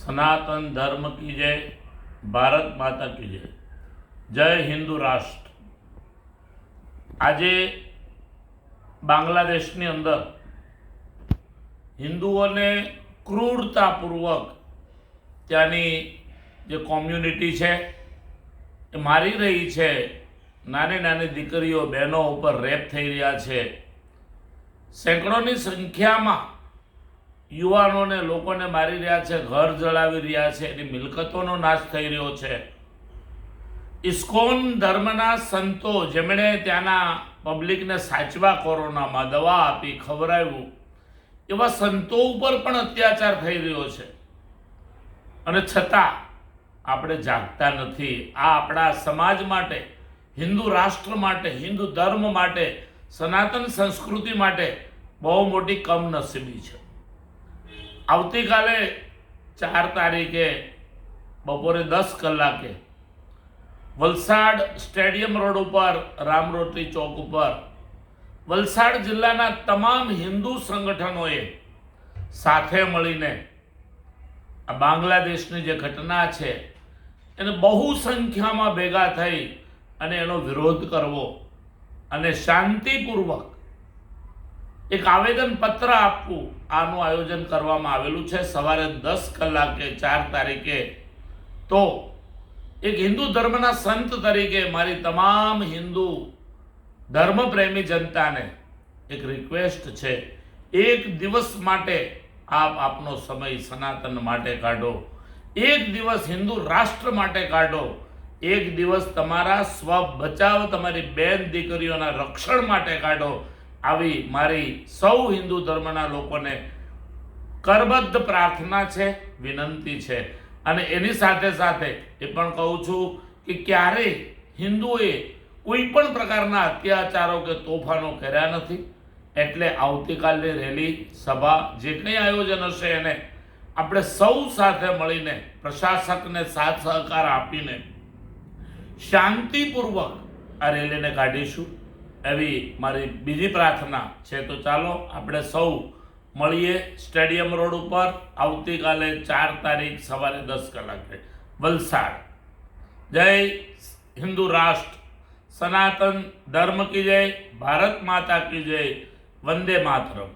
सनातन धर्म की जय, भारत माता की जय। जय हिंदू राष्ट्र। આજે બાંગ્લાદેશની અંદર હિન્દુઓને ક્રૂરતાપૂર્વક ત્યાંની જે કોમ્યુનિટી છે એ મારી રહી છે। નાની નાની દીકરીઓ બહેનો ઉપર રેપ થઈ રહ્યા છે। સેંકડોની સંખ્યામાં યુવાનોને લોકોને મારી રહ્યા છે, ઘર જળાવી રહ્યા છે, એની મિલકતોનો નાશ થઈ રહ્યો છે। ઇસ્કોન ધર્મના સંતો જેમણે ત્યાંના પબ્લિકને સાચવા, કોરોનામાં દવા આપી, ખવડાવ્યું, એવા સંતો ઉપર પણ અત્યાચાર થઈ રહ્યો છે અને છતાં આપણે જાગતા નથી। આ આપણા સમાજ માટે, હિન્દુ રાષ્ટ્ર માટે, હિન્દુ ધર્મ માટે, સનાતન સંસ્કૃતિ માટે બહુ મોટી કમનસીબી છે। આવતીકાલે 4 તારીખે બપોરે 10 કલાકે વલસાડ સ્ટેડિયમ રોડ ઉપર, રામરોટી ચોક ઉપર વલસાડ જિલ્લાના તમામ હિન્દુ સંગઠનોએ સાથે મળીને આ બાંગ્લાદેશની જે ઘટના છે એને બહુ સંખ્યામાં ભેગા થઈ અને એનો વિરોધ કરવો અને શાંતિપૂર્વક એક આવેદન પત્ર આપવું, આનું આયોજન કરવામાં આવેલું છે। સવારે 10 કલાકે 4 તારીખે તો એક હિન્દુ ધર્મના સંત તરીકે મારી તમામ હિન્દુ ધર્મપ્રેમી જનતાને એક રિક્વેસ્ટ છે, એક દિવસ માટે આપ આપનો સમય સનાતન માટે કાઢો, એક દિવસ હિન્દુ રાષ્ટ્ર માટે કાઢો, એક દિવસ તમારા સ્વ બચાવ, તમારી બેન દીકરીઓના રક્ષણ માટે કાઢો। આવી મારી સૌ હિન્દુ ધર્મના લોકોને કરબદ્ધ પ્રાર્થના છે, વિનંતી છે। અને એની સાથે સાથે એ પણ કહું છું કે ક્યારેય હિન્દુઓએ કોઈ પણ પ્રકારના અત્યાચારો કે તોફાનો કર્યા નથી। એટલે આવતીકાલની રેલી, સભા, જે કંઈ આયોજન હશે એને આપણે સૌ સાથે મળીને, પ્રશાસકને સાથ સહકાર આપીને શાંતિપૂર્વક આ રેલીને કાઢીશું, એવી મારી બીજી પ્રાર્થના છે। તો ચાલો આપણે સૌ મળીએ સ્ટેડિયમ રોડ ઉપર આવતીકાલે 4 તારીખ સવારે 10 કલાકે વલસાડ। જય હિન્દુ રાષ્ટ્ર, સનાતન ધર્મ की जय, भारत माता की जय, वंदे मातरम।